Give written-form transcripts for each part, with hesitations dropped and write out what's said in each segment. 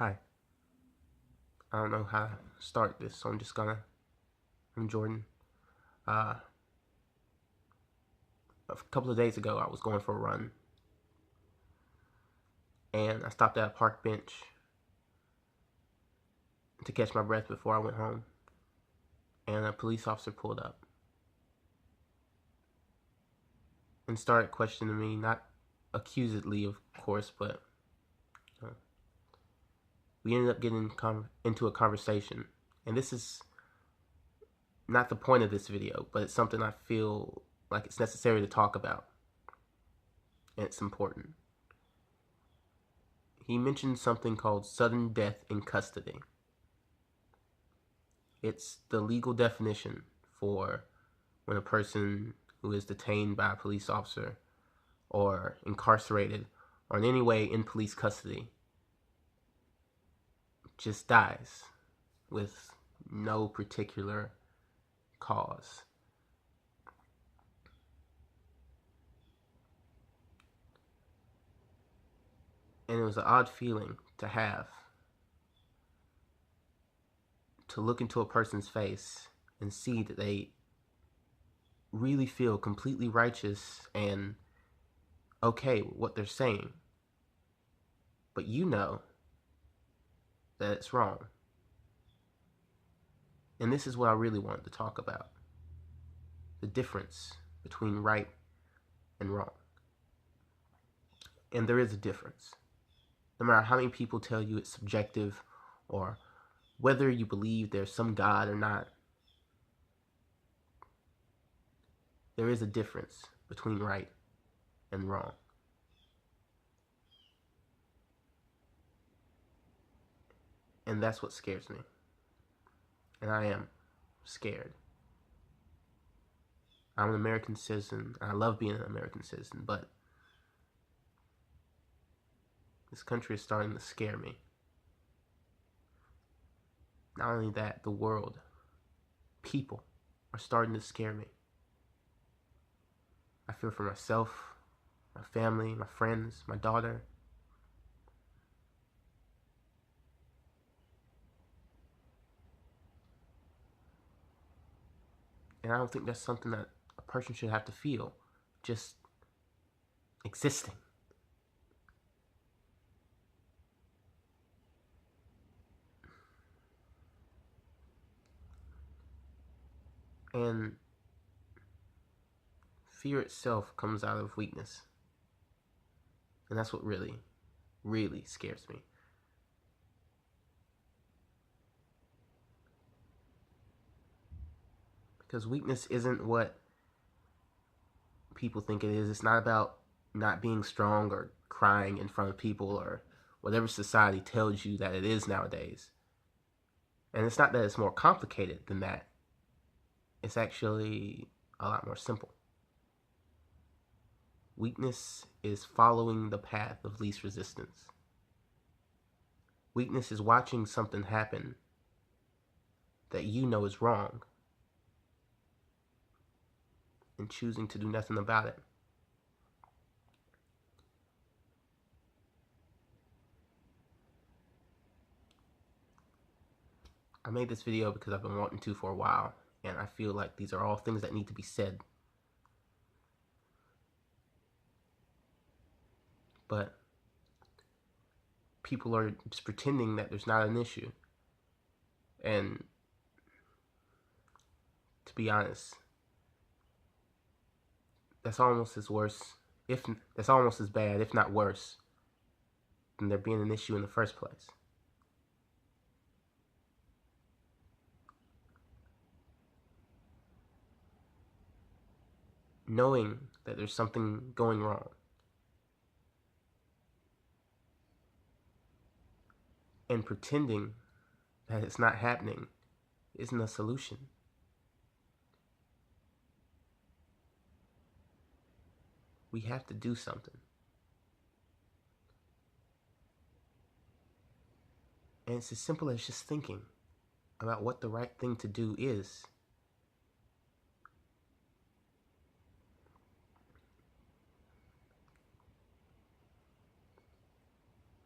Hi. I don't know how to start this, so I'm Jordan. Uh, a couple of days ago, I was going for a run, and I stopped at a park bench to catch my breath before I went home, and a police officer pulled up and started questioning me, not accusedly, of course, but uh, we ended up getting into a conversation, and this is not the point of this video, but it's something I feel like it's necessary to talk about, and it's important. He mentioned something called sudden death in custody. It's the legal definition for when a person who is detained by a police officer or incarcerated or in any way in police custody just dies with no particular cause. And it was an odd feeling to have, to look into a person's face and see that they really feel completely righteous and okay with what they're saying. But you know that it's wrong. And this is what I really wanted to talk about. The difference between right and wrong. And there is a difference. No matter how many people tell you it's subjective or whether you believe there's some God or not, there is a difference between right and wrong. And that's what scares me. And I am scared. I'm an American citizen, and I love being an American citizen, but this country is starting to scare me. Not only that, the world, people are starting to scare me. I fear for myself, my family, my friends, my daughter. And I don't think that's something that a person should have to feel just existing. And fear itself comes out of weakness. And that's what really, really scares me. Because weakness isn't what people think it is. It's not about not being strong or crying in front of people or whatever society tells you that it is nowadays. And it's not that it's more complicated than that. It's actually a lot more simple. Weakness is following the path of least resistance. Weakness is watching something happen that you know is wrong and choosing to do nothing about it. I made this video because I've been wanting to for a while, and I feel like these are all things that need to be said. But people are just pretending that there's not an issue. And to be honest, that's almost as bad, if not worse, than there being an issue in the first place. Knowing that there's something going wrong and pretending that it's not happening isn't a solution. We have to do something. And it's as simple as just thinking about what the right thing to do is.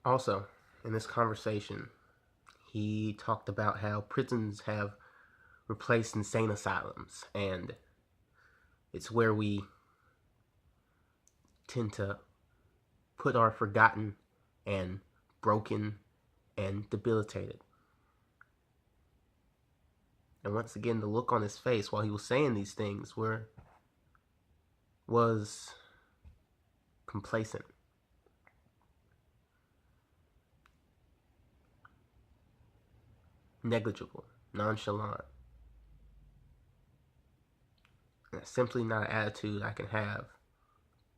Also, in this conversation, he talked about how prisons have replaced insane asylums, and it's where we tend to put our forgotten and broken and debilitated. And once again, the look on his face while he was saying these things was complacent. Negligible, nonchalant. And that's simply not an attitude I can have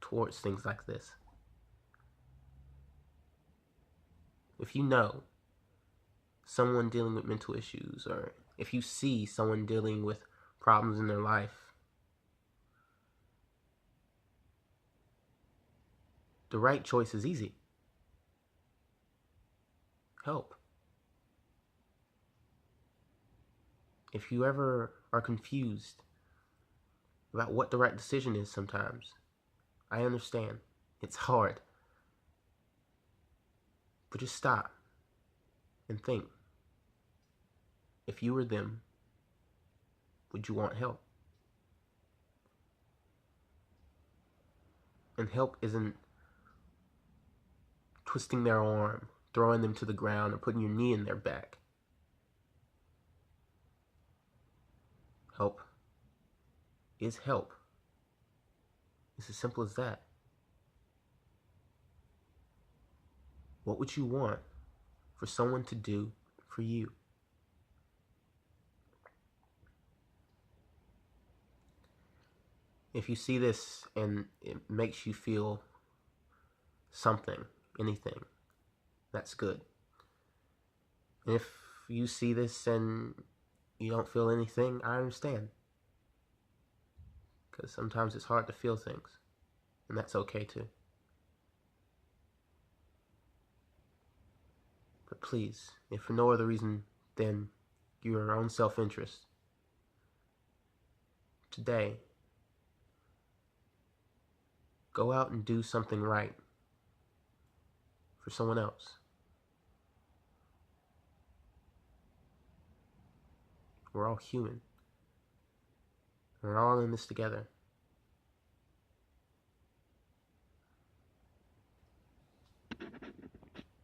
towards things like this. If you know someone dealing with mental issues, or if you see someone dealing with problems in their life, the right choice is easy. Help. If you ever are confused about what the right decision is sometimes, I understand. It's hard. But just stop and think. If you were them, would you want help? And help isn't twisting their arm, throwing them to the ground, or putting your knee in their back. Help is help. It's as simple as that. What would you want for someone to do for you? If you see this and it makes you feel something, anything, that's good. And if you see this and you don't feel anything, I understand. Because sometimes it's hard to feel things, and that's okay too. But please, if for no other reason than your own self-interest, today, go out and do something right for someone else. We're all human. We're all in this together.